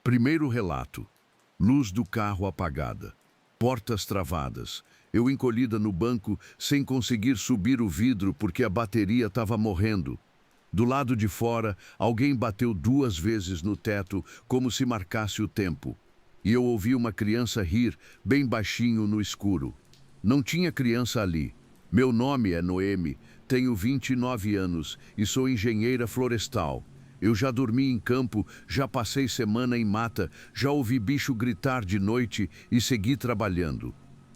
Primeiro relato. Luz do carro apagada. Portas travadas. Eu encolhida no banco, sem conseguir subir o vidro porque a bateria estava morrendo. Do lado de fora, alguém bateu 2 vezes no teto, como se marcasse o tempo. E eu ouvi uma criança rir, bem baixinho no escuro. Não tinha criança ali. Meu nome é Noemi, tenho 29 anos e sou engenheira florestal. Eu já dormi em campo, já passei semana em mata, já ouvi bicho gritar de noite e segui trabalhando.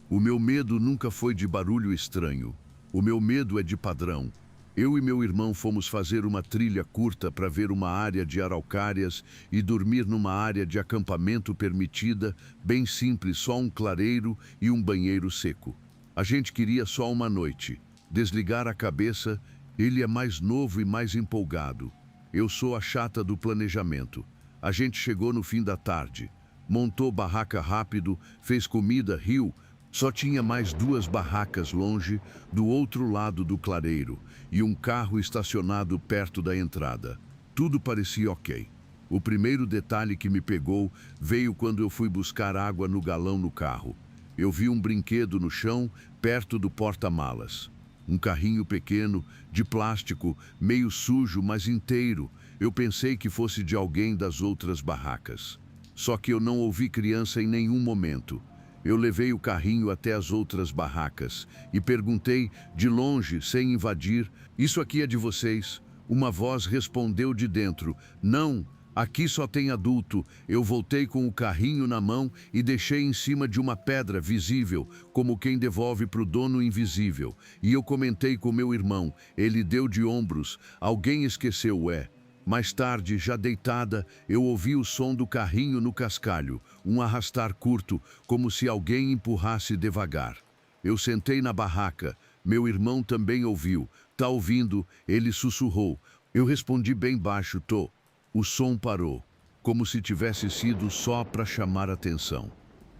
O meu medo nunca foi de barulho estranho. O meu medo é de padrão. Eu e meu irmão fomos fazer uma trilha curta para ver uma área de araucárias e dormir numa área de acampamento permitida, bem simples, só um clareiro e um banheiro seco. A gente queria só uma noite. Desligar a cabeça, ele é mais novo e mais empolgado. Eu sou a chata do planejamento. A gente chegou no fim da tarde. Montou barraca rápido, fez comida, riu. Só tinha mais 2 barracas longe, do outro lado do clareiro, e um carro estacionado perto da entrada. Tudo parecia ok. O primeiro detalhe que me pegou veio quando eu fui buscar água no galão no carro. Eu vi um brinquedo no chão, perto do porta-malas. Um carrinho pequeno, de plástico, meio sujo, mas inteiro. Eu pensei que fosse de alguém das outras barracas. Só que eu não ouvi criança em nenhum momento. Eu levei o carrinho até as outras barracas e perguntei, de longe, sem invadir, "Isso aqui é de vocês?" Uma voz respondeu de dentro, "Não, aqui só tem adulto." Eu voltei com o carrinho na mão e deixei em cima de uma pedra visível, como quem devolve para o dono invisível. E eu comentei com meu irmão, ele deu de ombros, "Alguém esqueceu, é." Mais tarde, já deitada, eu ouvi o som do carrinho no cascalho, um arrastar curto, como se alguém empurrasse devagar. Eu sentei na barraca, meu irmão também ouviu. "Tá ouvindo?" Ele sussurrou. Eu respondi bem baixo, "Tô." O som parou, como se tivesse sido só para chamar atenção.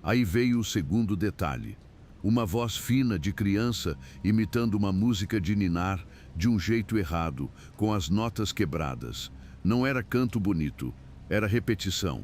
Aí veio o segundo detalhe. Uma voz fina de criança imitando uma música de ninar de um jeito errado, com as notas quebradas. Não era canto bonito, era repetição.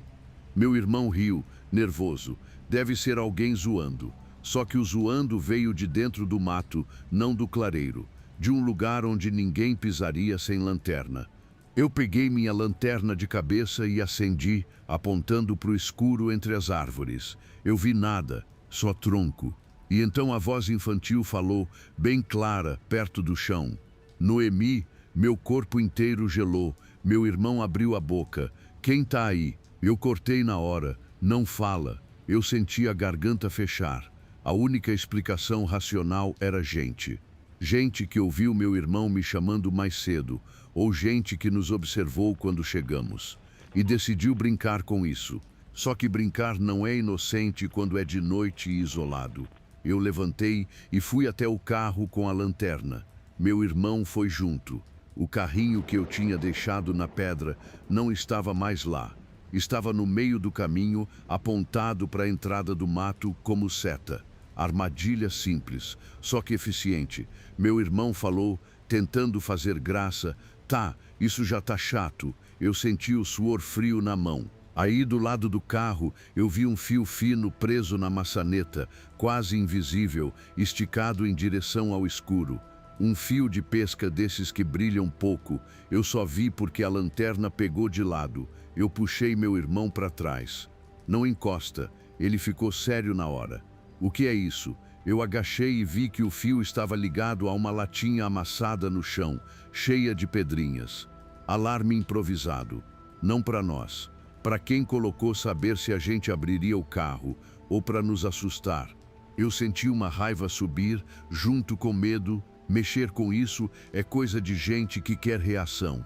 Meu irmão riu, nervoso. Deve ser alguém zoando. Só que o zoando veio de dentro do mato, não do clareiro, de um lugar onde ninguém pisaria sem lanterna. Eu peguei minha lanterna de cabeça e acendi, apontando para o escuro entre as árvores. Eu vi nada, só tronco. E então a voz infantil falou, bem clara, perto do chão. "Noemi." Meu corpo inteiro gelou. Meu irmão abriu a boca. "Quem tá aí?" Eu cortei na hora. "Não fala." Eu senti a garganta fechar. A única explicação racional era gente. Gente que ouviu meu irmão me chamando mais cedo, ou gente que nos observou quando chegamos. E decidiu brincar com isso. Só que brincar não é inocente quando é de noite e isolado. Eu levantei e fui até o carro com a lanterna. Meu irmão foi junto. O carrinho que eu tinha deixado na pedra não estava mais lá. Estava no meio do caminho, apontado para a entrada do mato como seta. Armadilha simples, só que eficiente. Meu irmão falou, tentando fazer graça, "Tá, isso já tá chato." Eu senti o suor frio na mão. Aí, do lado do carro, eu vi um fio fino preso na maçaneta, quase invisível, esticado em direção ao escuro. Um fio de pesca desses que brilham pouco. Eu só vi porque a lanterna pegou de lado. Eu puxei meu irmão para trás. "Não encosta." Ele ficou sério na hora. "O que é isso?" Eu agachei e vi que o fio estava ligado a uma latinha amassada no chão, cheia de pedrinhas. Alarme improvisado. Não para nós. Para quem colocou saber se a gente abriria o carro ou para nos assustar. Eu senti uma raiva subir, junto com medo. Mexer com isso é coisa de gente que quer reação.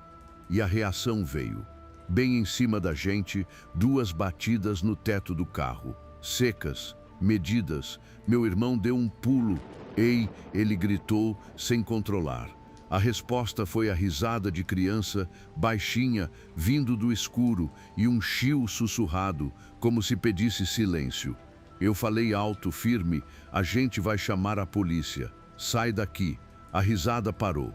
E a reação veio. Bem em cima da gente, 2 batidas no teto do carro. Secas, medidas. Meu irmão deu um pulo. "Ei!" ele gritou, sem controlar. A resposta foi a risada de criança, baixinha, vindo do escuro, e um chiu sussurrado, como se pedisse silêncio. Eu falei alto, firme, "A gente vai chamar a polícia. Sai daqui." A risada parou.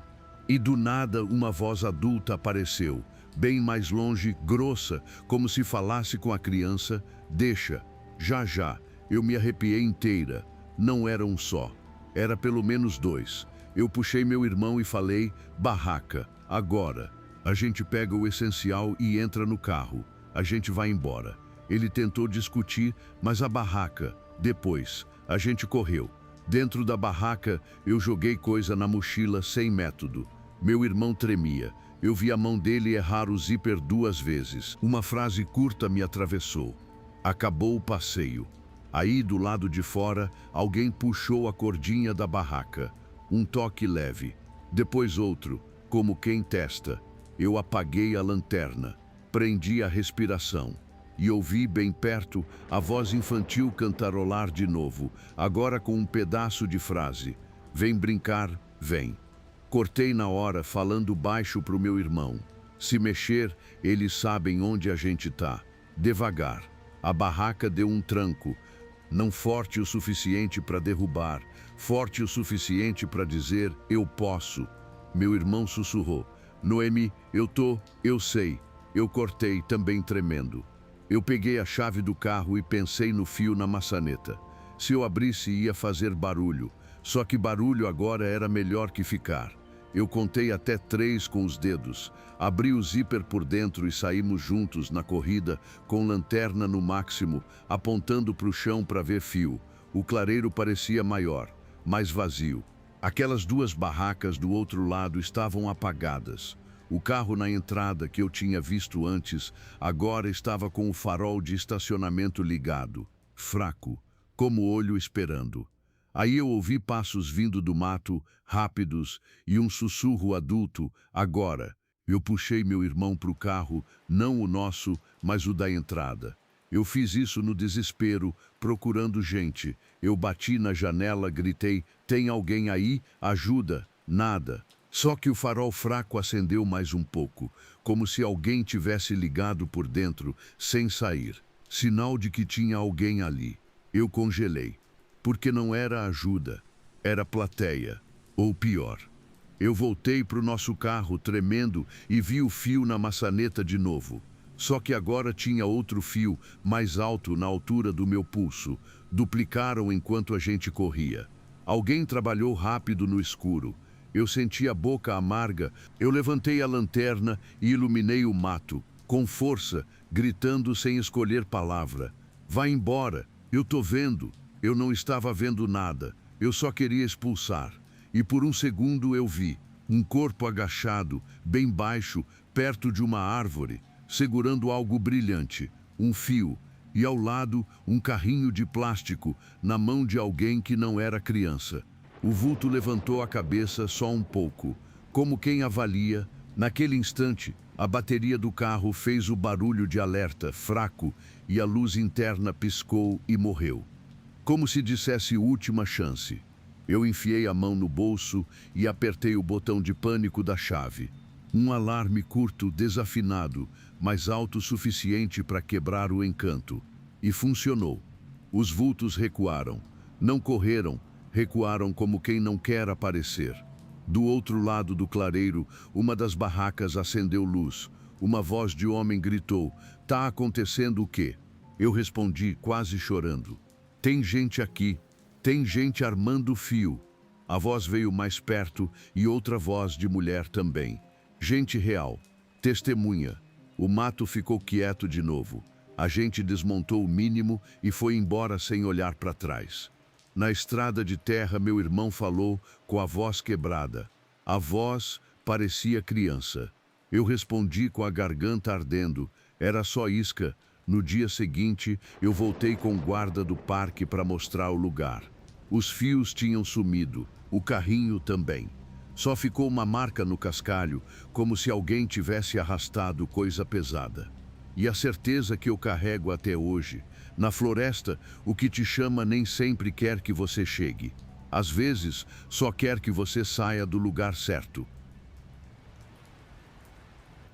E do nada uma voz adulta apareceu, bem mais longe, grossa, como se falasse com a criança: deixa, já já. Eu me arrepiei inteira. Não era um só, era pelo menos dois. Eu puxei meu irmão e falei: barraca, agora. A gente pega o essencial e entra no carro. A gente vai embora. Ele tentou discutir, mas a barraca, depois, a gente correu. Dentro da barraca, eu joguei coisa na mochila sem método. Meu irmão tremia. Eu vi a mão dele errar o zíper 2 vezes. Uma frase curta me atravessou. Acabou o passeio. Aí, do lado de fora, alguém puxou a cordinha da barraca. Um toque leve. Depois outro, como quem testa. Eu apaguei a lanterna. Prendi a respiração. E ouvi bem perto a voz infantil cantarolar de novo, agora com um pedaço de frase: vem brincar, vem. Cortei na hora, falando baixo pro meu irmão: se mexer, eles sabem onde a gente tá. Devagar. A barraca deu um tranco, não forte o suficiente para derrubar, forte o suficiente para dizer: eu posso. Meu irmão sussurrou: Noemi, eu sei. Eu cortei, também tremendo. Eu peguei a chave do carro e pensei no fio na maçaneta. Se eu abrisse, ia fazer barulho. Só que barulho agora era melhor que ficar. Eu contei até 3 com os dedos. Abri o zíper por dentro e saímos juntos na corrida, com lanterna no máximo, apontando para o chão para ver fio. O clareiro parecia maior, mais vazio. Aquelas 2 barracas do outro lado estavam apagadas. O carro na entrada, que eu tinha visto antes, agora estava com o farol de estacionamento ligado, fraco, como olho esperando. Aí eu ouvi passos vindo do mato, rápidos, e um sussurro adulto: agora. Eu puxei meu irmão para o carro, não o nosso, mas o da entrada. Eu fiz isso no desespero, procurando gente. Eu bati na janela, gritei: tem alguém aí? Ajuda! Nada. Só que o farol fraco acendeu mais um pouco, como se alguém tivesse ligado por dentro, sem sair. Sinal de que tinha alguém ali. Eu congelei. Porque não era ajuda, era plateia. Ou pior. Eu voltei para o nosso carro, tremendo, e vi o fio na maçaneta de novo. Só que agora tinha outro fio, mais alto, na altura do meu pulso. Duplicaram enquanto a gente corria. Alguém trabalhou rápido no escuro. Eu senti a boca amarga. Eu levantei a lanterna e iluminei o mato, com força, gritando sem escolher palavra: vai embora, eu tô vendo. Eu não estava vendo nada, eu só queria expulsar. E por um segundo eu vi um corpo agachado, bem baixo, perto de uma árvore, segurando algo brilhante, um fio, e ao lado um carrinho de plástico, na mão de alguém que não era criança. O vulto levantou a cabeça só um pouco, como quem avalia. Naquele instante, a bateria do carro fez o barulho de alerta, fraco, e a luz interna piscou e morreu. Como se dissesse última chance. Eu enfiei a mão no bolso e apertei o botão de pânico da chave. Um alarme curto, desafinado, mas alto o suficiente para quebrar o encanto. E funcionou. Os vultos recuaram. Não correram, recuaram como quem não quer aparecer. Do outro lado do clareiro, uma das barracas acendeu luz. Uma voz de homem gritou: tá acontecendo o quê? Eu respondi, quase chorando: tem gente aqui, tem gente armando fio. A voz veio mais perto e outra voz de mulher também. Gente real, testemunha. O mato ficou quieto de novo. A gente desmontou o mínimo e foi embora sem olhar para trás. Na estrada de terra, meu irmão falou com a voz quebrada. A voz parecia criança. Eu respondi com a garganta ardendo. Era só isca. No dia seguinte, eu voltei com o guarda do parque para mostrar o lugar. Os fios tinham sumido, o carrinho também. Só ficou uma marca no cascalho, como se alguém tivesse arrastado coisa pesada. E a certeza que eu carrego até hoje: na floresta, o que te chama nem sempre quer que você chegue. Às vezes, só quer que você saia do lugar certo.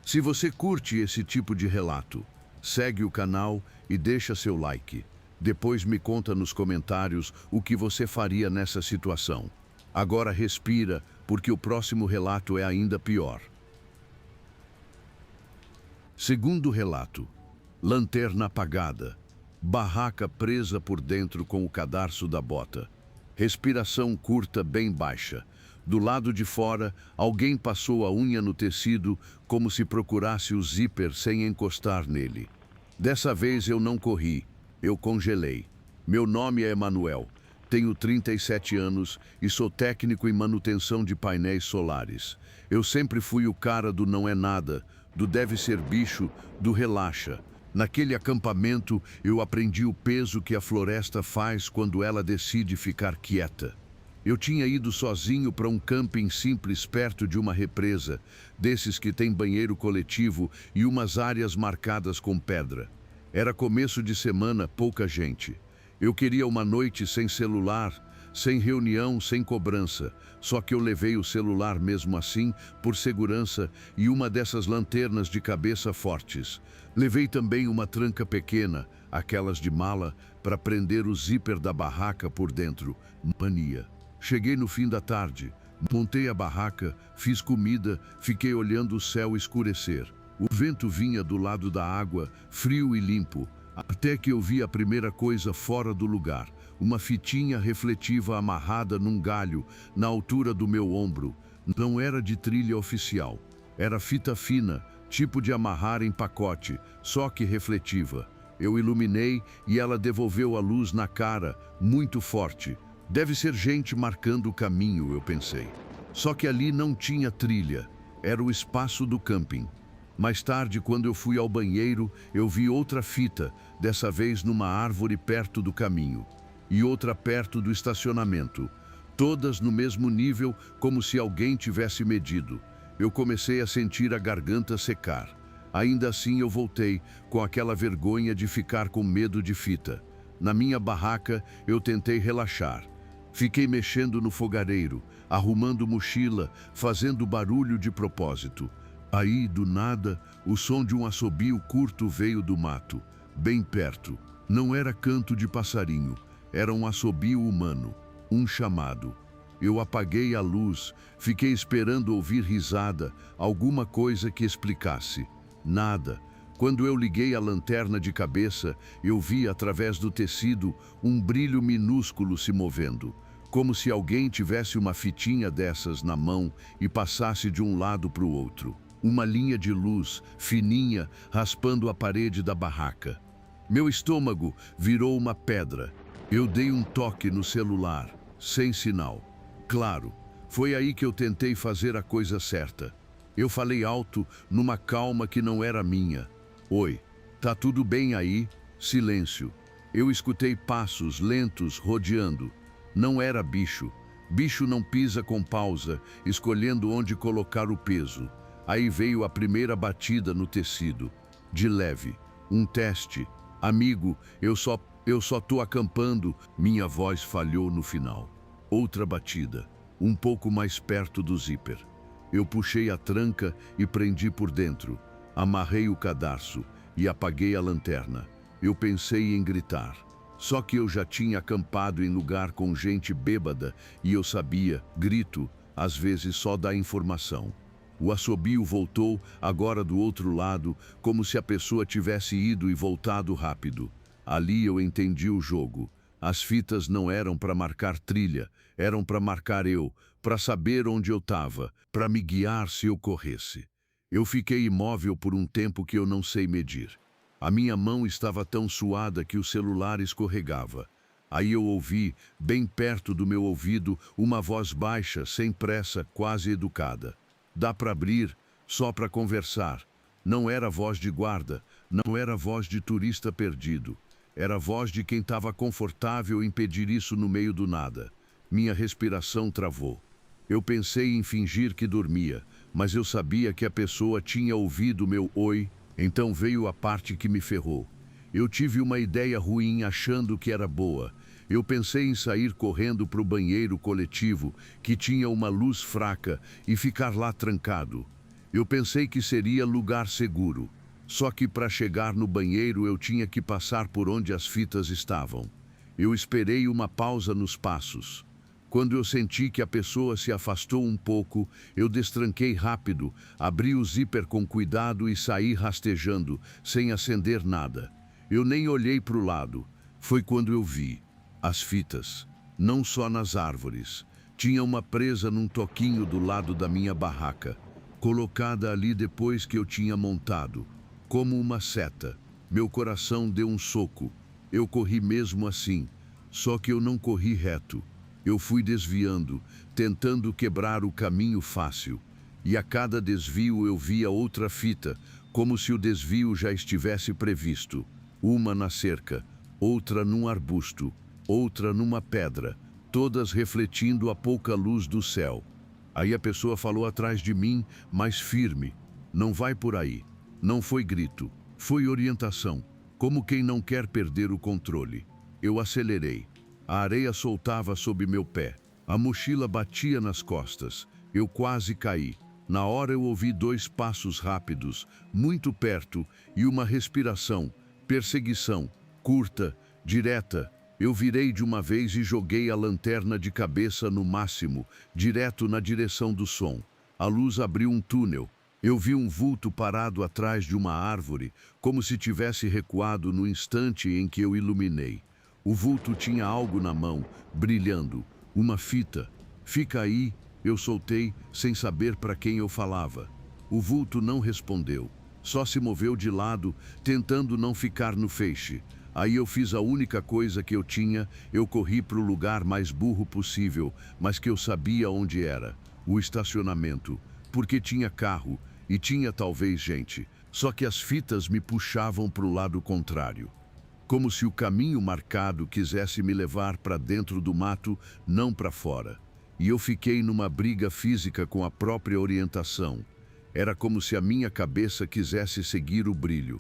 Se você curte esse tipo de relato, segue o canal e deixa seu like. Depois me conta nos comentários o que você faria nessa situação. Agora respira, porque o próximo relato é ainda pior. Segundo relato, lanterna apagada, barraca presa por dentro com o cadarço da bota, respiração curta bem baixa. Do lado de fora, alguém passou a unha no tecido como se procurasse o zíper sem encostar nele. Dessa vez eu não corri, eu congelei. Meu nome é Emanuel, tenho 37 anos e sou técnico em manutenção de painéis solares. Eu sempre fui o cara do não é nada, do deve ser bicho, do relaxa. Naquele acampamento eu aprendi o peso que a floresta faz quando ela decide ficar quieta. Eu tinha ido sozinho para um camping simples perto de uma represa, desses que tem banheiro coletivo e umas áreas marcadas com pedra. Era começo de semana, pouca gente. Eu queria uma noite sem celular, sem reunião, sem cobrança. Só que eu levei o celular mesmo assim, por segurança, e uma dessas lanternas de cabeça fortes. Levei também uma tranca pequena, aquelas de mala, para prender o zíper da barraca por dentro. Mania. Cheguei no fim da tarde, montei a barraca, fiz comida, fiquei olhando o céu escurecer. O vento vinha do lado da água, frio e limpo, até que eu vi a primeira coisa fora do lugar, uma fitinha refletiva amarrada num galho, na altura do meu ombro. Não era de trilha oficial, era fita fina, tipo de amarrar em pacote, só que refletiva. Eu iluminei e ela devolveu a luz na cara, muito forte. Deve ser gente marcando o caminho, eu pensei. Só que ali não tinha trilha, era o espaço do camping. Mais tarde, quando eu fui ao banheiro, eu vi outra fita, dessa vez numa árvore perto do caminho, e outra perto do estacionamento, todas no mesmo nível, como se alguém tivesse medido. Eu comecei a sentir a garganta secar. Ainda assim eu voltei, com aquela vergonha de ficar com medo de fita. Na minha barraca, eu tentei relaxar. Fiquei mexendo no fogareiro, arrumando mochila, fazendo barulho de propósito. Aí, do nada, o som de um assobio curto veio do mato, bem perto. Não era canto de passarinho, era um assobio humano, um chamado. Eu apaguei a luz, fiquei esperando ouvir risada, alguma coisa que explicasse. Nada. Quando eu liguei a lanterna de cabeça, eu vi através do tecido um brilho minúsculo se movendo, como se alguém tivesse uma fitinha dessas na mão e passasse de um lado para o outro. Uma linha de luz, fininha, raspando a parede da barraca. Meu estômago virou uma pedra. Eu dei um toque no celular, sem sinal. Claro, foi aí que eu tentei fazer a coisa certa. Eu falei alto, numa calma que não era minha. Oi, tá tudo bem aí? Silêncio. Eu escutei passos lentos rodeando. Não era bicho. Bicho não pisa com pausa, escolhendo onde colocar o peso. Aí veio a primeira batida no tecido. De leve. Um teste. Amigo, eu só tô acampando. Minha voz falhou no final. Outra batida. Um pouco mais perto do zíper. Eu puxei a tranca e prendi por dentro. Amarrei o cadarço e apaguei a lanterna. Eu pensei em gritar. Só que eu já tinha acampado em lugar com gente bêbada e eu sabia, grito, às vezes só dá informação. O assobio voltou, agora do outro lado, como se a pessoa tivesse ido e voltado rápido. Ali eu entendi o jogo. As fitas não eram para marcar trilha, eram para marcar eu, para saber onde eu estava, para me guiar se eu corresse. Eu fiquei imóvel por um tempo que eu não sei medir. A minha mão estava tão suada que o celular escorregava. Aí eu ouvi, bem perto do meu ouvido, uma voz baixa, sem pressa, quase educada. Dá para abrir, só para conversar. Não era voz de guarda, não era voz de turista perdido. Era a voz de quem estava confortável em pedir isso no meio do nada. Minha respiração travou. Eu pensei em fingir que dormia, mas eu sabia que a pessoa tinha ouvido meu oi. Então veio a parte que me ferrou. Eu tive uma ideia ruim achando que era boa. Eu pensei em sair correndo para o banheiro coletivo, que tinha uma luz fraca, e ficar lá trancado. Eu pensei que seria lugar seguro. Só que para chegar no banheiro eu tinha que passar por onde as fitas estavam. Eu esperei uma pausa nos passos. Quando eu senti que a pessoa se afastou um pouco, eu destranquei rápido, abri o zíper com cuidado e saí rastejando, sem acender nada. Eu nem olhei para o lado. Foi quando eu vi as fitas, não só nas árvores. Tinha uma presa num toquinho do lado da minha barraca, colocada ali depois que eu tinha montado, como uma seta. Meu coração deu um soco. Eu corri mesmo assim, só que eu não corri reto. Eu fui desviando, tentando quebrar o caminho fácil. E a cada desvio eu via outra fita, como se o desvio já estivesse previsto. Uma na cerca, outra num arbusto, outra numa pedra, todas refletindo a pouca luz do céu. Aí a pessoa falou atrás de mim, mais firme: "Não vai por aí." Não foi grito, foi orientação, como quem não quer perder o controle. Eu acelerei. A areia soltava sob meu pé. A mochila batia nas costas. Eu quase caí. Na hora eu ouvi 2 passos rápidos, muito perto, e uma respiração. Perseguição, curta, direta. Eu virei de uma vez e joguei a lanterna de cabeça no máximo, direto na direção do som. A luz abriu um túnel. Eu vi um vulto parado atrás de uma árvore, como se tivesse recuado no instante em que eu iluminei. O vulto tinha algo na mão, brilhando, uma fita. "Fica aí", eu soltei, sem saber para quem eu falava. O vulto não respondeu, só se moveu de lado, tentando não ficar no feixe. Aí eu fiz a única coisa que eu tinha, eu corri para o lugar mais burro possível, mas que eu sabia onde era: o estacionamento, porque tinha carro e tinha talvez gente, só que as fitas me puxavam para o lado contrário. Como se o caminho marcado quisesse me levar para dentro do mato, não para fora. E eu fiquei numa briga física com a própria orientação. Era como se a minha cabeça quisesse seguir o brilho.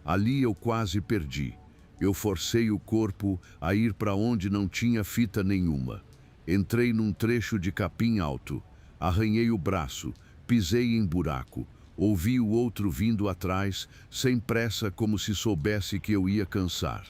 Ali eu quase perdi. Eu forcei o corpo a ir para onde não tinha fita nenhuma. Entrei num trecho de capim alto. Arranhei o braço, pisei em buraco. Ouvi o outro vindo atrás, sem pressa, como se soubesse que eu ia cansar.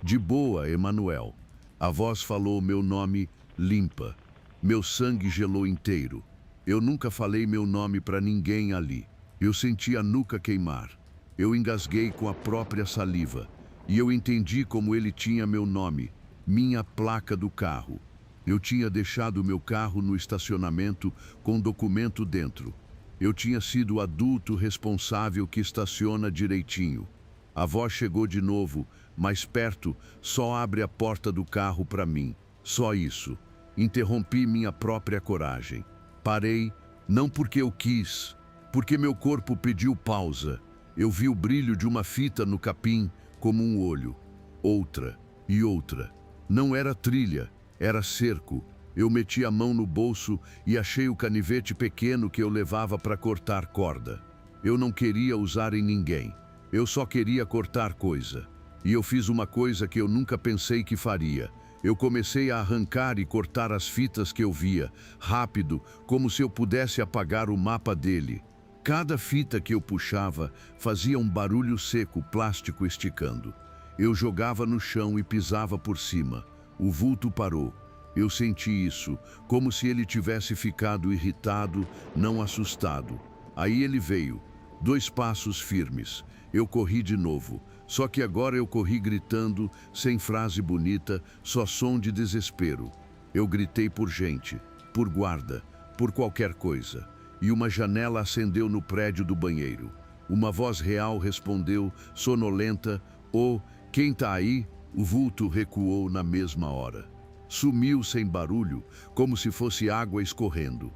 "De boa, Emanuel." A voz falou meu nome, limpa. Meu sangue gelou inteiro. Eu nunca falei meu nome para ninguém ali. Eu senti a nuca queimar. Eu engasguei com a própria saliva. E eu entendi como ele tinha meu nome, minha placa do carro. Eu tinha deixado meu carro no estacionamento com documento dentro. Eu tinha sido o adulto responsável que estaciona direitinho. A voz chegou de novo, mais perto: "Só abre a porta do carro para mim." Só isso. Interrompi minha própria coragem. Parei, não porque eu quis, porque meu corpo pediu pausa. Eu vi o brilho de uma fita no capim, como um olho. Outra e outra. Não era trilha, era cerco. Eu meti a mão no bolso e achei o canivete pequeno que eu levava para cortar corda. Eu não queria usar em ninguém. Eu só queria cortar coisa. E eu fiz uma coisa que eu nunca pensei que faria. Eu comecei a arrancar e cortar as fitas que eu via, rápido, como se eu pudesse apagar o mapa dele. Cada fita que eu puxava fazia um barulho seco, plástico esticando. Eu jogava no chão e pisava por cima. O vulto parou. Eu senti isso, como se ele tivesse ficado irritado, não assustado. Aí ele veio, 2 passos firmes. Eu corri de novo, só que agora eu corri gritando, sem frase bonita, só som de desespero. Eu gritei por gente, por guarda, por qualquer coisa. E uma janela acendeu no prédio do banheiro. Uma voz real respondeu, sonolenta: "Oh, quem tá aí?" O vulto recuou na mesma hora. Sumiu sem barulho, como se fosse água escorrendo.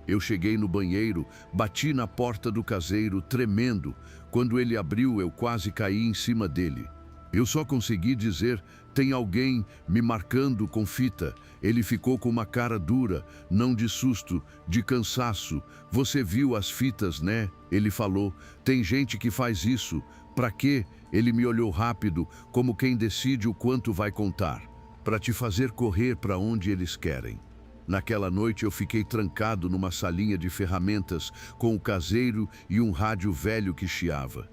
Eu cheguei no banheiro, bati na porta do caseiro, tremendo. Quando ele abriu, eu quase caí em cima dele. Eu só consegui dizer: "Tem alguém me marcando com fita." Ele ficou com uma cara dura, não de susto, de cansaço. "Você viu as fitas, né?" Ele falou. "Tem gente que faz isso. Pra quê?" Ele me olhou rápido, como quem decide o quanto vai contar. "Para te fazer correr para onde eles querem." Naquela noite eu fiquei trancado numa salinha de ferramentas com o caseiro e um rádio velho que chiava.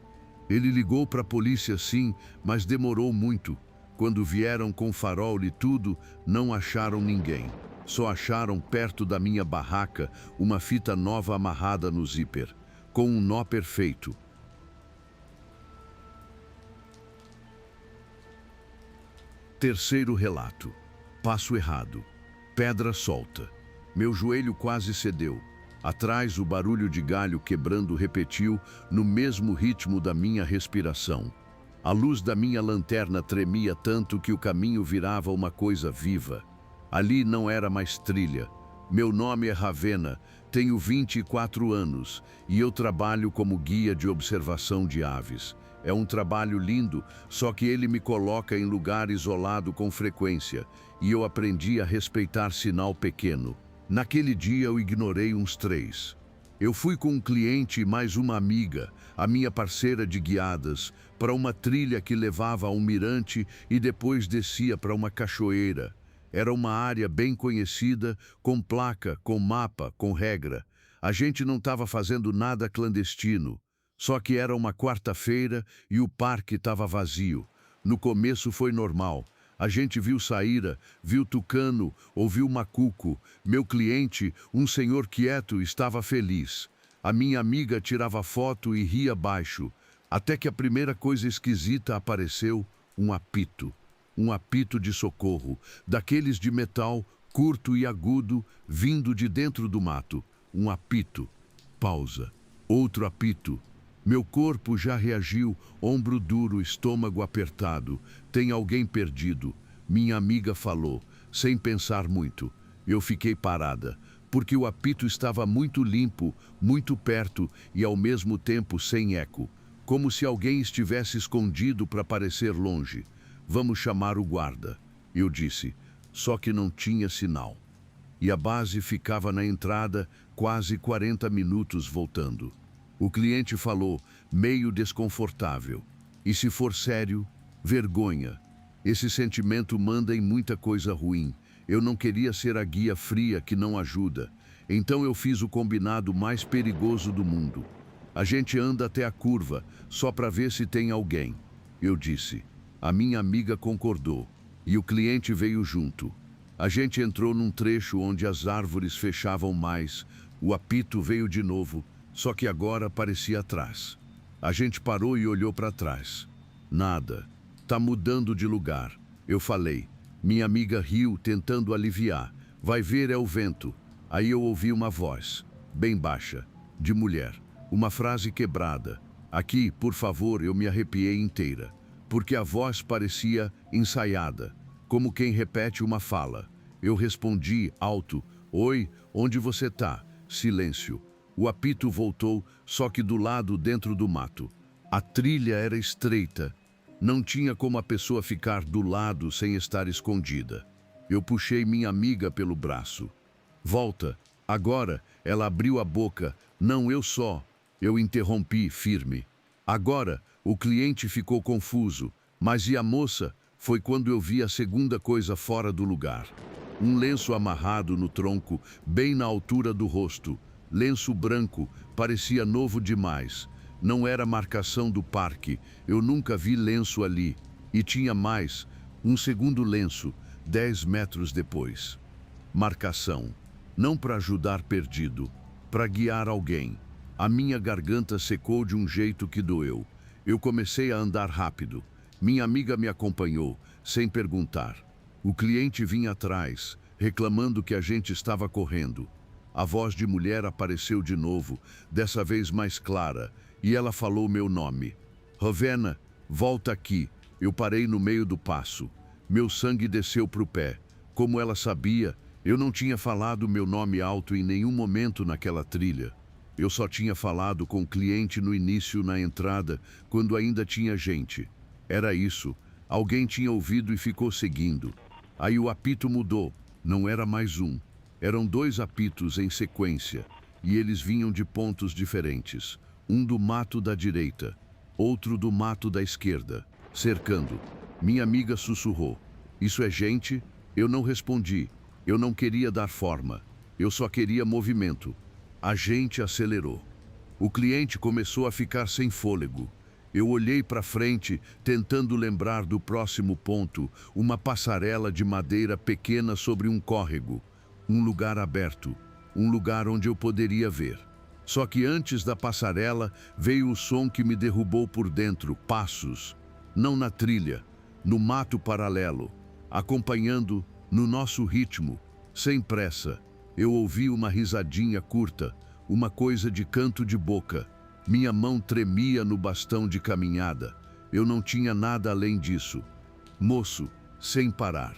Ele ligou para a polícia sim, mas demorou muito. Quando vieram com farol e tudo, não acharam ninguém. Só acharam perto da minha barraca uma fita nova amarrada no zíper, com um nó perfeito. Terceiro relato. Passo errado. Pedra solta. Meu joelho quase cedeu. Atrás, o barulho de galho quebrando repetiu no mesmo ritmo da minha respiração. A luz da minha lanterna tremia tanto que o caminho virava uma coisa viva. Ali não era mais trilha. Meu nome é Ravena, tenho 24 anos e eu trabalho como guia de observação de aves. É um trabalho lindo, só que ele me coloca em lugar isolado com frequência e eu aprendi a respeitar sinal pequeno. Naquele dia eu ignorei uns 3. Eu fui com um cliente e mais uma amiga, a minha parceira de guiadas, para uma trilha que levava a um mirante e depois descia para uma cachoeira. Era uma área bem conhecida, com placa, com mapa, com regra. A gente não estava fazendo nada clandestino. Só que era uma quarta-feira e o parque estava vazio. No começo foi normal. A gente viu saíra, viu tucano, ouviu macuco. Meu cliente, um senhor quieto, estava feliz. A minha amiga tirava foto e ria baixo. Até que a primeira coisa esquisita apareceu, um apito. Um apito de socorro, daqueles de metal, curto e agudo, vindo de dentro do mato. Um apito. Pausa. Outro apito. Meu corpo já reagiu, ombro duro, estômago apertado. Tem alguém perdido. Minha amiga falou, sem pensar muito. Eu fiquei parada, porque o apito estava muito limpo, muito perto e ao mesmo tempo sem eco. Como se alguém estivesse escondido para parecer longe. Vamos chamar o guarda, eu disse, só que não tinha sinal. E a base ficava na entrada quase 40 minutos voltando. O cliente falou, meio desconfortável. E se for sério, vergonha. Esse sentimento manda em muita coisa ruim. Eu não queria ser a guia fria que não ajuda. Então eu fiz o combinado mais perigoso do mundo. A gente anda até a curva, só para ver se tem alguém. Eu disse. A minha amiga concordou. E o cliente veio junto. A gente entrou num trecho onde as árvores fechavam mais. O apito veio de novo. Só que agora parecia atrás. A gente parou e olhou para trás. Nada. Tá mudando de lugar. Eu falei. Minha amiga riu, tentando aliviar. Vai ver, é o vento. Aí eu ouvi uma voz, bem baixa, de mulher. Uma frase quebrada. Aqui, por favor, eu me arrepiei inteira. Porque a voz parecia ensaiada, como quem repete uma fala. Eu respondi, alto. Oi, onde você tá? Silêncio. O apito voltou, só que do lado dentro do mato. A trilha era estreita. Não tinha como a pessoa ficar do lado sem estar escondida. Eu puxei minha amiga pelo braço. Volta. Agora, ela abriu a boca. Não, eu só. Eu interrompi, firme. Agora, o cliente ficou confuso. Mas e a moça? Foi quando eu vi a segunda coisa fora do lugar. Um lenço amarrado no tronco, bem na altura do rosto. Lenço branco, parecia novo demais. Não era marcação do parque, eu nunca vi lenço ali. E tinha mais, um segundo lenço, 10 metros depois. Marcação, não para ajudar perdido, para guiar alguém. A minha garganta secou de um jeito que doeu. Eu comecei a andar rápido. Minha amiga me acompanhou, sem perguntar. O cliente vinha atrás, reclamando que a gente estava correndo. A voz de mulher apareceu de novo, dessa vez mais clara, e ela falou meu nome. Ravena, volta aqui. Eu parei no meio do passo. Meu sangue desceu para o pé. Como ela sabia, eu não tinha falado meu nome alto em nenhum momento naquela trilha. Eu só tinha falado com o cliente no início, na entrada, quando ainda tinha gente. Era isso. Alguém tinha ouvido e ficou seguindo. Aí o apito mudou. Não era mais um. Eram 2 apitos em sequência, e eles vinham de pontos diferentes. Um do mato da direita, outro do mato da esquerda, cercando. Minha amiga sussurrou. Isso é gente? Eu não respondi. Eu não queria dar forma. Eu só queria movimento. A gente acelerou. O cliente começou a ficar sem fôlego. Eu olhei para frente, tentando lembrar do próximo ponto, uma passarela de madeira pequena sobre um córrego. Um lugar aberto, um lugar onde eu poderia ver. Só que antes da passarela veio o som que me derrubou por dentro, passos. Não na trilha, no mato paralelo, acompanhando no nosso ritmo, sem pressa. Eu ouvi uma risadinha curta, uma coisa de canto de boca. Minha mão tremia no bastão de caminhada. Eu não tinha nada além disso. Moço, sem parar.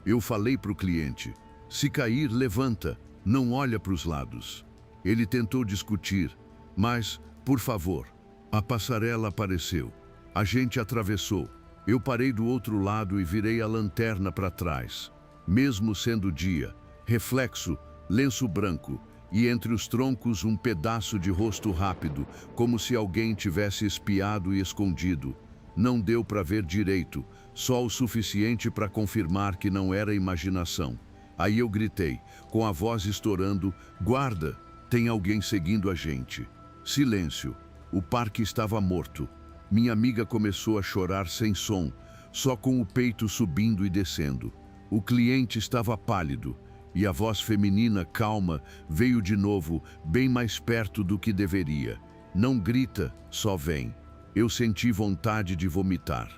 Eu falei para o cliente, se cair, levanta, não olha para os lados. Ele tentou discutir, mas, por favor, a passarela apareceu. A gente atravessou. Eu parei do outro lado e virei a lanterna para trás. Mesmo sendo dia, reflexo, lenço branco, e entre os troncos um pedaço de rosto rápido, como se alguém tivesse espiado e escondido. Não deu para ver direito, só o suficiente para confirmar que não era imaginação. Aí eu gritei, com a voz estourando, guarda, tem alguém seguindo a gente. Silêncio. O parque estava morto. Minha amiga começou a chorar sem som, só com o peito subindo e descendo. O cliente estava pálido, e a voz feminina, calma, veio de novo, bem mais perto do que deveria. Não grita, só vem. Eu senti vontade de vomitar.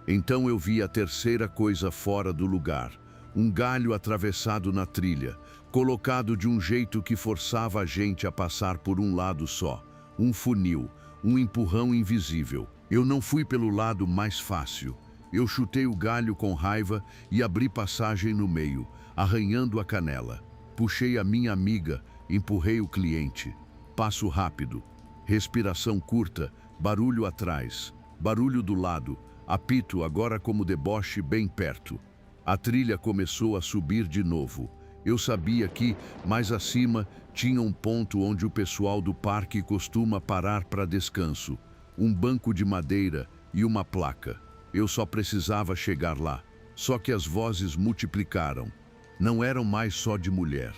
Então eu vi a terceira coisa fora do lugar. Um galho atravessado na trilha, colocado de um jeito que forçava a gente a passar por um lado só. Um funil, um empurrão invisível. Eu não fui pelo lado mais fácil. Eu chutei o galho com raiva e abri passagem no meio, arranhando a canela. Puxei a minha amiga, empurrei o cliente. Passo rápido, respiração curta, barulho atrás, barulho do lado, apito agora como deboche bem perto. A trilha começou a subir de novo. Eu sabia que, mais acima, tinha um ponto onde o pessoal do parque costuma parar para descanso. Um banco de madeira e uma placa. Eu só precisava chegar lá. Só que as vozes multiplicaram. Não eram mais só de mulher.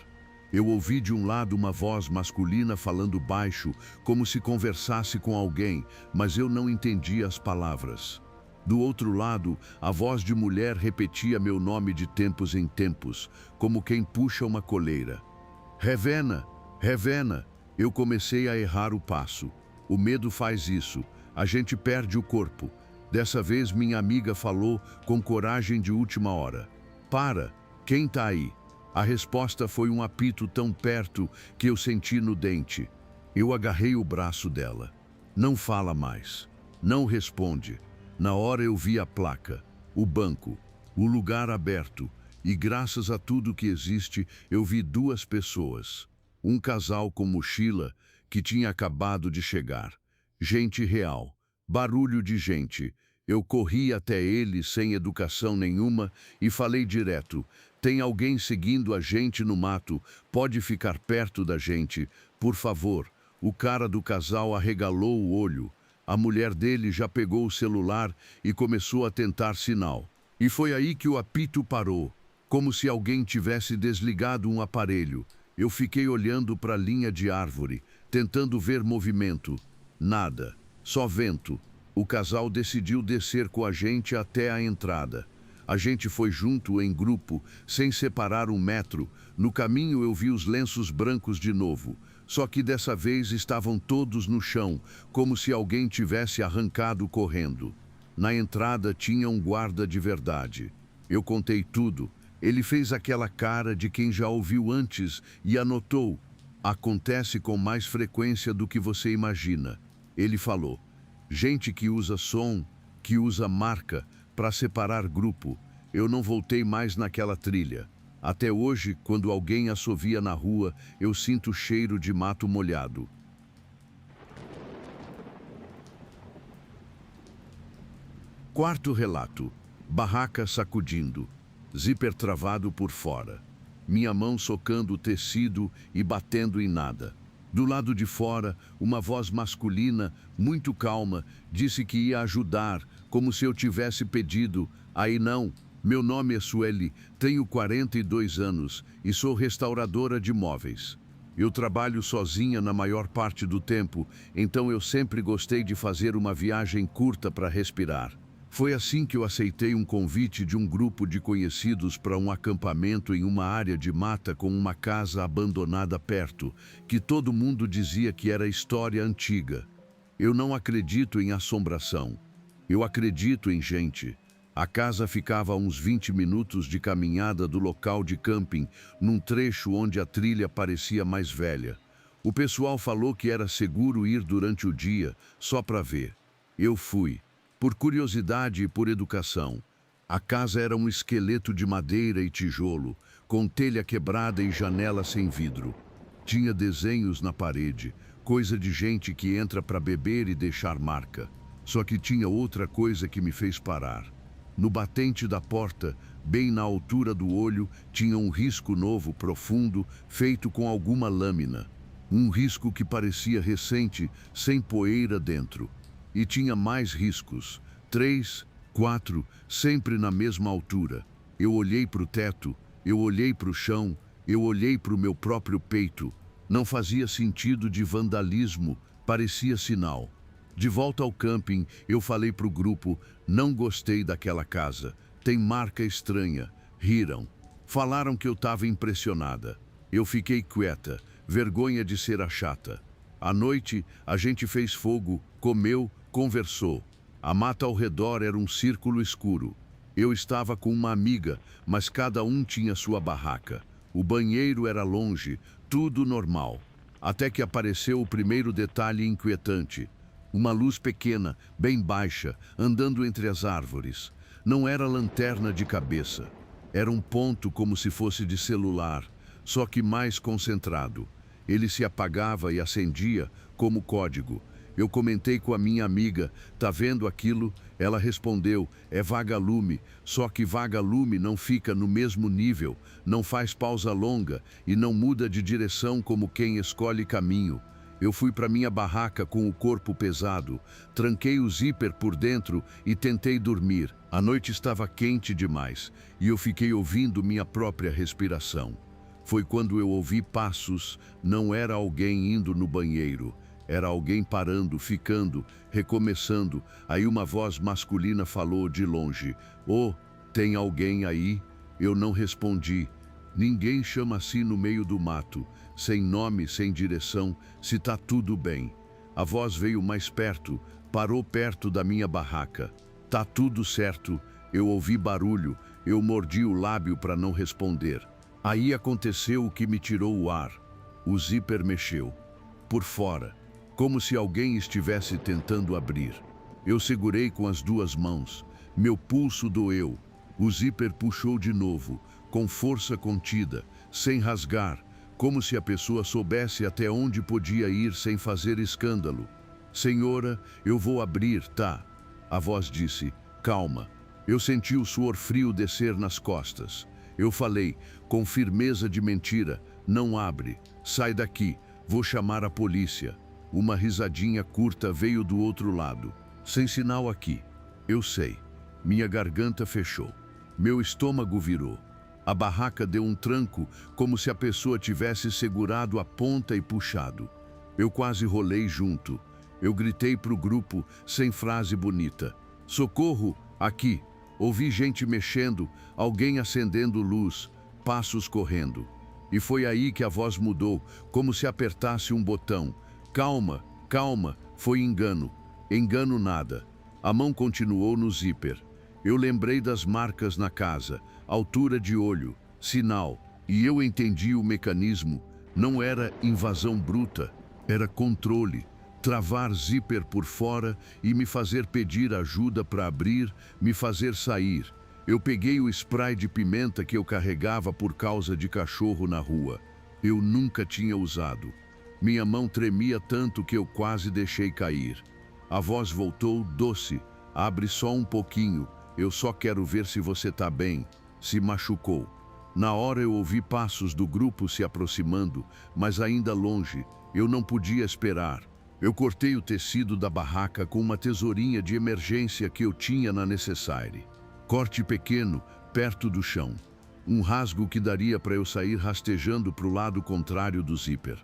Eu ouvi de um lado uma voz masculina falando baixo, como se conversasse com alguém, mas eu não entendia as palavras. Do outro lado, a voz de mulher repetia meu nome de tempos em tempos, como quem puxa uma coleira. Revena, Revena. Eu comecei a errar o passo. O medo faz isso. A gente perde o corpo. Dessa vez minha amiga falou com coragem de última hora. Para, quem tá aí? A resposta foi um apito tão perto que eu senti no dente. Eu agarrei o braço dela. Não fala mais. Não responde. Na hora eu vi a placa, o banco, o lugar aberto e graças a tudo que existe eu vi duas pessoas. Um casal com mochila que tinha acabado de chegar. Gente real, barulho de gente. Eu corri até ele sem educação nenhuma e falei direto. Tem alguém seguindo a gente no mato, pode ficar perto da gente, por favor. O cara do casal arregalou o olho. A mulher dele já pegou o celular e começou a tentar sinal. E foi aí que o apito parou, como se alguém tivesse desligado um aparelho. Eu fiquei olhando para a linha de árvore, tentando ver movimento. Nada, só vento. O casal decidiu descer com a gente até a entrada. A gente foi junto em grupo, sem separar 1 metro. No caminho eu vi os lenços brancos de novo. Só que dessa vez estavam todos no chão, como se alguém tivesse arrancado correndo. Na entrada tinha um guarda de verdade. Eu contei tudo. Ele fez aquela cara de quem já ouviu antes e anotou. Acontece com mais frequência do que você imagina. Ele falou, gente que usa som, que usa marca, para separar grupo. Eu não voltei mais naquela trilha. Até hoje, quando alguém assovia na rua, eu sinto o cheiro de mato molhado. Quarto relato. Barraca sacudindo. Zíper travado por fora. Minha mão socando o tecido e batendo em nada. Do lado de fora, uma voz masculina, muito calma, disse que ia ajudar, como se eu tivesse pedido. Aí não. Meu nome é Sueli, tenho 42 anos e sou restauradora de móveis. Eu trabalho sozinha na maior parte do tempo, então eu sempre gostei de fazer uma viagem curta para respirar. Foi assim que eu aceitei um convite de um grupo de conhecidos para um acampamento em uma área de mata com uma casa abandonada perto, que todo mundo dizia que era história antiga. Eu não acredito em assombração. Eu acredito em gente. A casa ficava a uns 20 minutos de caminhada do local de camping, num trecho onde a trilha parecia mais velha. O pessoal falou que era seguro ir durante o dia, só para ver. Eu fui. Por curiosidade e por educação. A casa era um esqueleto de madeira e tijolo, com telha quebrada e janela sem vidro. Tinha desenhos na parede, coisa de gente que entra para beber e deixar marca. Só que tinha outra coisa que me fez parar. No batente da porta, bem na altura do olho, tinha um risco novo, profundo, feito com alguma lâmina. Um risco que parecia recente, sem poeira dentro. E tinha mais riscos, 3, 4, sempre na mesma altura. Eu olhei para o teto, eu olhei para o chão, eu olhei para o meu próprio peito. Não fazia sentido de vandalismo, parecia sinal. De volta ao camping, eu falei para o grupo, não gostei daquela casa, tem marca estranha. Riram. Falaram que eu estava impressionada. Eu fiquei quieta, vergonha de ser a chata. À noite, a gente fez fogo, comeu, conversou. A mata ao redor era um círculo escuro. Eu estava com uma amiga, mas cada um tinha sua barraca. O banheiro era longe, tudo normal. Até que apareceu o primeiro detalhe inquietante. Uma luz pequena, bem baixa, andando entre as árvores. Não era lanterna de cabeça. Era um ponto como se fosse de celular, só que mais concentrado. Ele se apagava e acendia como código. Eu comentei com a minha amiga, tá vendo aquilo? Ela respondeu, é vagalume, só que vagalume não fica no mesmo nível, não faz pausa longa e não muda de direção como quem escolhe caminho. Eu fui para minha barraca com o corpo pesado, tranquei o zíper por dentro e tentei dormir. A noite estava quente demais e eu fiquei ouvindo minha própria respiração. Foi quando eu ouvi passos, não era alguém indo no banheiro. Era alguém parando, ficando, recomeçando. Aí uma voz masculina falou de longe, "Oh, tem alguém aí?" Eu não respondi. Ninguém chama assim no meio do mato, sem nome, sem direção, se tá tudo bem. A voz veio mais perto, parou perto da minha barraca. Tá tudo certo. Eu ouvi barulho, eu mordi o lábio para não responder. Aí aconteceu o que me tirou o ar. O zíper mexeu. Por fora. Como se alguém estivesse tentando abrir. Eu segurei com as duas mãos. Meu pulso doeu. O zíper puxou de novo, com força contida, sem rasgar, como se a pessoa soubesse até onde podia ir sem fazer escândalo. "Senhora, eu vou abrir, tá?" A voz disse, "Calma." Eu senti o suor frio descer nas costas. Eu falei, com firmeza de mentira, "Não abre, sai daqui, vou chamar a polícia." Uma risadinha curta veio do outro lado. "Sem sinal aqui." Eu sei. Minha garganta fechou. Meu estômago virou. A barraca deu um tranco, como se a pessoa tivesse segurado a ponta e puxado. Eu quase rolei junto. Eu gritei pro grupo, sem frase bonita. "Socorro, aqui." Ouvi gente mexendo, alguém acendendo luz, passos correndo. E foi aí que a voz mudou, como se apertasse um botão. "Calma, calma." Foi engano. Engano nada. A mão continuou no zíper. Eu lembrei das marcas na casa, altura de olho, sinal. E eu entendi o mecanismo. Não era invasão bruta, era controle. Travar zíper por fora e me fazer pedir ajuda para abrir, me fazer sair. Eu peguei o spray de pimenta que eu carregava por causa de cachorro na rua. Eu nunca tinha usado. Minha mão tremia tanto que eu quase deixei cair. A voz voltou doce. "Abre só um pouquinho. Eu só quero ver se você tá bem." Se machucou. Na hora eu ouvi passos do grupo se aproximando, mas ainda longe. Eu não podia esperar. Eu cortei o tecido da barraca com uma tesourinha de emergência que eu tinha na Necessaire. Corte pequeno, perto do chão. Um rasgo que daria para eu sair rastejando para o lado contrário do zíper.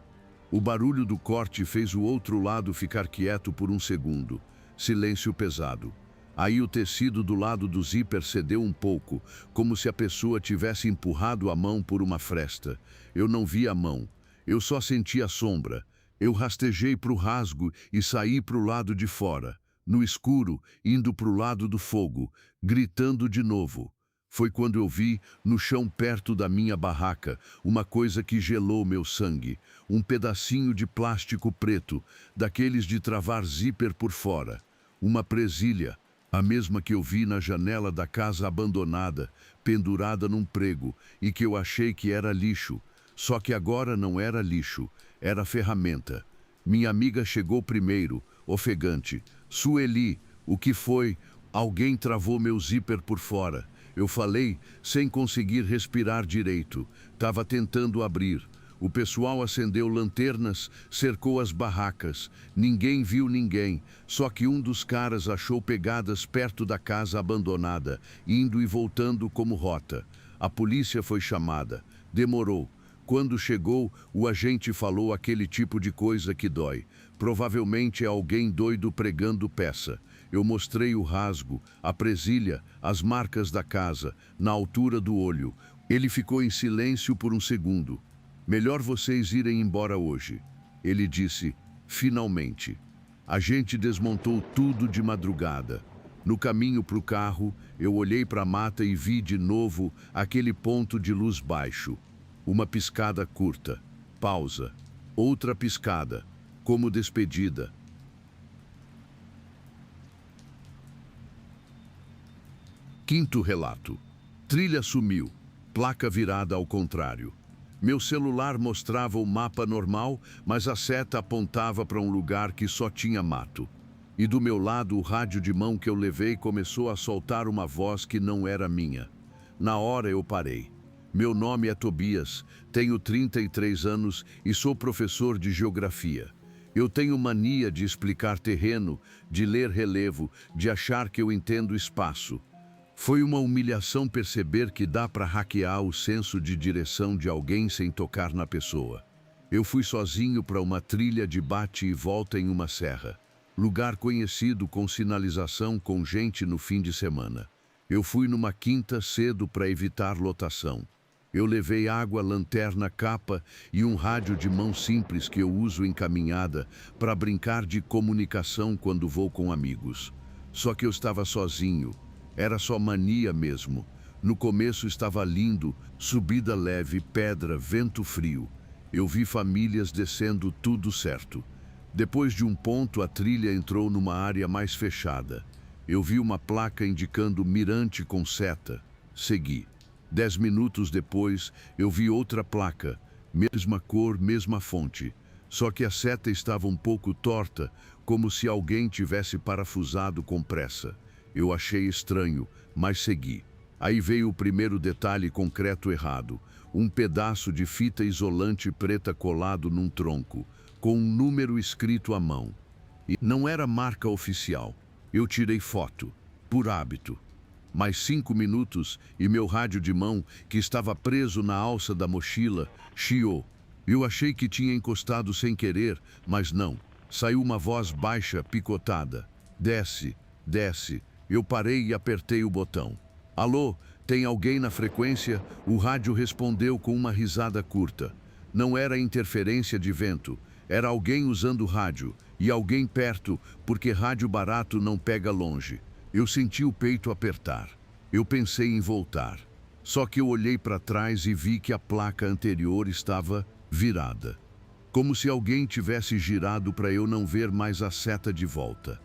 O barulho do corte fez o outro lado ficar quieto por um segundo. Silêncio pesado. Aí o tecido do lado do zíper cedeu um pouco, como se a pessoa tivesse empurrado a mão por uma fresta. Eu não vi a mão, eu só senti a sombra. Eu rastejei para o rasgo e saí para o lado de fora, no escuro, indo para o lado do fogo, gritando de novo. Foi quando eu vi, no chão perto da minha barraca, uma coisa que gelou meu sangue. Um pedacinho de plástico preto, daqueles de travar zíper por fora. Uma presilha, a mesma que eu vi na janela da casa abandonada, pendurada num prego, e que eu achei que era lixo. Só que agora não era lixo, era ferramenta. Minha amiga chegou primeiro, ofegante. Sueli, o que foi? Alguém travou meu zíper por fora. Eu falei, sem conseguir respirar direito. Tava tentando abrir. O pessoal acendeu lanternas, cercou as barracas. Ninguém viu ninguém, só que um dos caras achou pegadas perto da casa abandonada, indo e voltando como rota. A polícia foi chamada. Demorou. Quando chegou, o agente falou aquele tipo de coisa que dói. Provavelmente é alguém doido pregando peça. Eu mostrei o rasgo, a presilha, as marcas da casa, na altura do olho. Ele ficou em silêncio por um segundo. Melhor vocês irem embora hoje. Ele disse, finalmente. A gente desmontou tudo de madrugada. No caminho para o carro, eu olhei para a mata e vi de novo aquele ponto de luz baixo. Uma piscada curta, pausa, outra piscada, como despedida. Quinto relato. Trilha sumiu, placa virada ao contrário. Meu celular mostrava o mapa normal, mas a seta apontava para um lugar que só tinha mato. E do meu lado, o rádio de mão que eu levei começou a soltar uma voz que não era minha. Na hora eu parei. Meu nome é Tobias, tenho 33 anos e sou professor de geografia. Eu tenho mania de explicar terreno, de ler relevo, de achar que eu entendo espaço. Foi uma humilhação perceber que dá para hackear o senso de direção de alguém sem tocar na pessoa. Eu fui sozinho para uma trilha de bate e volta em uma serra. Lugar conhecido com sinalização com gente no fim de semana. Eu fui numa quinta cedo para evitar lotação. Eu levei água, lanterna, capa e um rádio de mão simples que eu uso em caminhada para brincar de comunicação quando vou com amigos. Só que eu estava sozinho. Era só mania mesmo. No começo estava lindo, subida leve, pedra, vento frio. Eu vi famílias descendo tudo certo. Depois de um ponto, a trilha entrou numa área mais fechada. Eu vi uma placa indicando mirante com seta. Segui. 10 minutos depois, eu vi outra placa, mesma cor, mesma fonte. Só que a seta estava um pouco torta, como se alguém tivesse parafusado com pressa. Eu achei estranho, mas segui. Aí veio o primeiro detalhe concreto errado. Um pedaço de fita isolante preta colado num tronco, com um número escrito à mão. E não era marca oficial. Eu tirei foto, por hábito. Mais 5 minutos e meu rádio de mão, que estava preso na alça da mochila, chiou. Eu achei que tinha encostado sem querer, mas não. Saiu uma voz baixa, picotada. Desce, desce. Eu parei e apertei o botão. Alô, tem alguém na frequência? O rádio respondeu com uma risada curta. Não era interferência de vento. Era alguém usando rádio. E alguém perto, porque rádio barato não pega longe. Eu senti o peito apertar. Eu pensei em voltar. Só que eu olhei para trás e vi que a placa anterior estava virada. Como se alguém tivesse girado para eu não ver mais a seta de volta.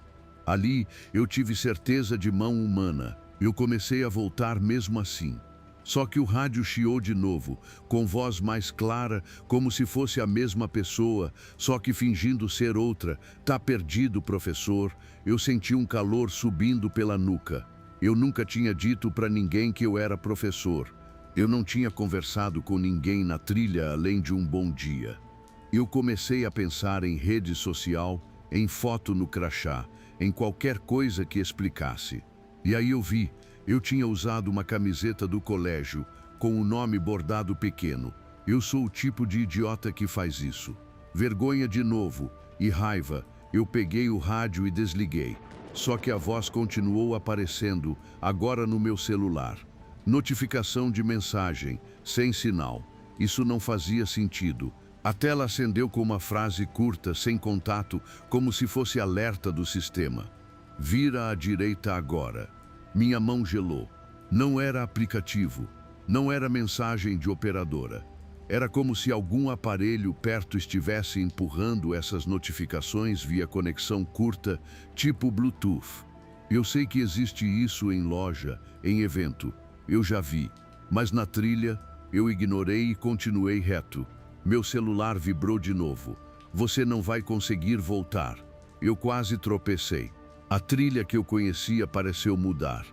Ali, eu tive certeza de mão humana. Eu comecei a voltar mesmo assim. Só que o rádio chiou de novo, com voz mais clara, como se fosse a mesma pessoa, só que fingindo ser outra. Tá perdido, professor. Eu senti um calor subindo pela nuca. Eu nunca tinha dito para ninguém que eu era professor. Eu não tinha conversado com ninguém na trilha além de um bom dia. Eu comecei a pensar em rede social, em foto no crachá, em qualquer coisa que explicasse. E aí eu tinha usado uma camiseta do colégio com o nome bordado pequeno. Eu sou o tipo de idiota que faz isso. Vergonha de novo e raiva. Eu peguei o rádio e desliguei. Só que a voz continuou aparecendo, agora no meu celular. Notificação de mensagem, sem sinal. Isso não fazia sentido. A tela acendeu com uma frase curta, sem contato, como se fosse alerta do sistema. Vira à direita agora. Minha mão gelou. Não era aplicativo. Não era mensagem de operadora. Era como se algum aparelho perto estivesse empurrando essas notificações via conexão curta, tipo Bluetooth. Eu sei que existe isso em loja, em evento. Eu já vi. Mas na trilha, eu ignorei e continuei reto. Meu celular vibrou de novo. Você não vai conseguir voltar. Eu quase tropecei. A trilha que eu conhecia pareceu mudar.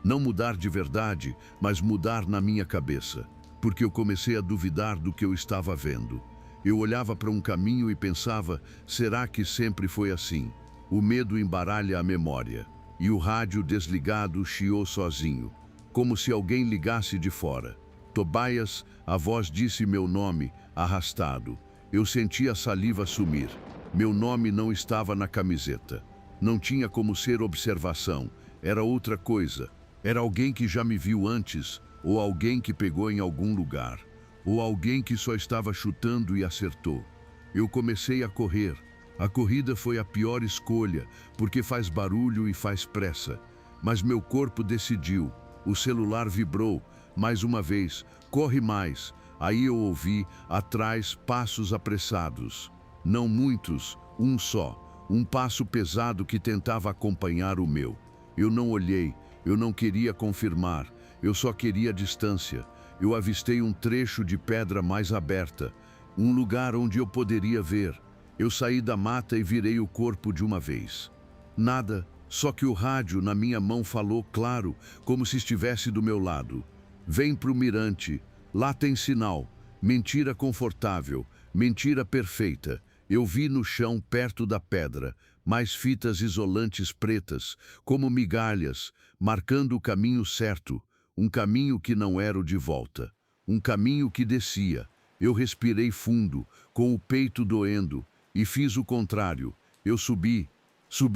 Não mudar de verdade, mas mudar na minha cabeça. Porque eu comecei a duvidar do que eu estava vendo. Eu olhava para um caminho e pensava, será que sempre foi assim? O medo embaralha a memória. E o rádio desligado chiou sozinho, como se alguém ligasse de fora. Tobias, a voz disse meu nome, arrastado. Eu senti a saliva sumir. Meu nome não estava na camiseta. Não tinha como ser observação. Era outra coisa. Era alguém que já me viu antes, ou alguém que pegou em algum lugar, ou alguém que só estava chutando e acertou. Eu comecei a correr. A corrida foi a pior escolha, porque faz barulho e faz pressa. Mas meu corpo decidiu. O celular vibrou. Mais uma vez, corre mais. Aí eu ouvi, atrás, passos apressados. Não muitos, um só. Um passo pesado que tentava acompanhar o meu. Eu não olhei, eu não queria confirmar. Eu só queria distância. Eu avistei um trecho de pedra mais aberta, um lugar onde eu poderia ver. Eu saí da mata e virei o corpo de uma vez. Nada, só que o rádio na minha mão falou claro, como se estivesse do meu lado. Vem pro mirante, lá tem sinal. Mentira confortável, mentira perfeita. Eu vi no chão perto da pedra, mais fitas isolantes pretas, como migalhas, marcando o caminho certo. Um caminho que não era o de volta. Um caminho que descia. Eu respirei fundo, com o peito doendo, e fiz o contrário. Eu subi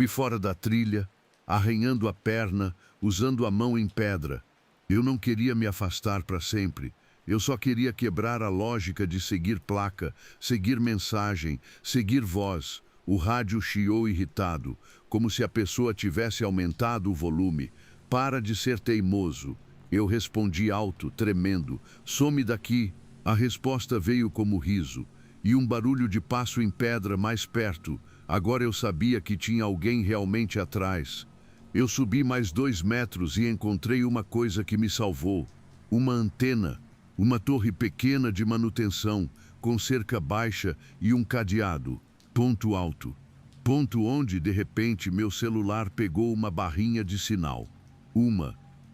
fora da trilha, arranhando a perna, usando a mão em pedra. Eu não queria me afastar para sempre. Eu só queria quebrar a lógica de seguir placa, seguir mensagem, seguir voz. O rádio chiou irritado, como se a pessoa tivesse aumentado o volume. Para de ser teimoso. Eu respondi alto, tremendo. Some daqui. A resposta veio como riso. E um barulho de passo em pedra mais perto. Agora eu sabia que tinha alguém realmente atrás. Eu subi mais 2 metros e encontrei uma coisa que me salvou. Uma antena. Uma torre pequena de manutenção, com cerca baixa e um cadeado. Ponto alto. Ponto onde, de repente, meu celular pegou uma barrinha de sinal.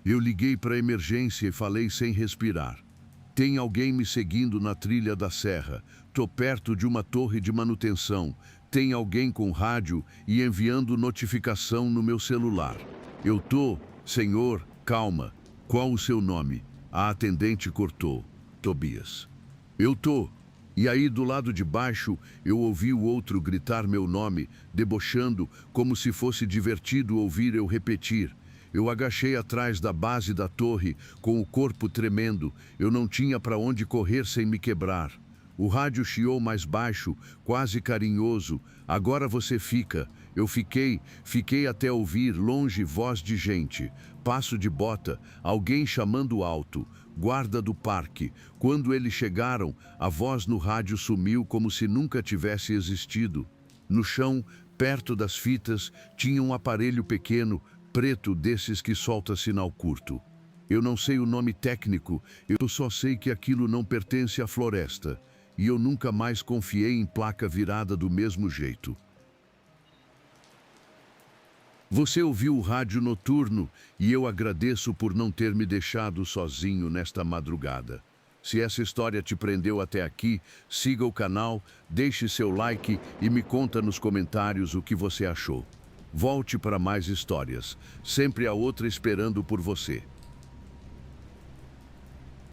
Eu liguei para a emergência e falei sem respirar. Tem alguém me seguindo na trilha da serra. Tô perto de uma torre de manutenção. Tem alguém com rádio e enviando notificação no meu celular. Senhor, calma. Qual o seu nome? A atendente cortou. Tobias. E aí, do lado de baixo, eu ouvi o outro gritar meu nome, debochando, como se fosse divertido ouvir eu repetir. Eu agachei atrás da base da torre, com o corpo tremendo. Eu não tinha para onde correr sem me quebrar. O rádio chiou mais baixo, quase carinhoso. Agora você fica. Eu fiquei até ouvir, longe, voz de gente. Passo de bota, alguém chamando alto. Guarda do parque. Quando eles chegaram, a voz no rádio sumiu como se nunca tivesse existido. No chão, perto das fitas, tinha um aparelho pequeno, preto, desses que solta sinal curto. Eu não sei o nome técnico, eu só sei que aquilo não pertence à floresta. E eu nunca mais confiei em placa virada do mesmo jeito. Você ouviu o rádio noturno e eu agradeço por não ter me deixado sozinho nesta madrugada. Se essa história te prendeu até aqui, siga o canal, deixe seu like e me conta nos comentários o que você achou. Volte para mais histórias, sempre há outra esperando por você.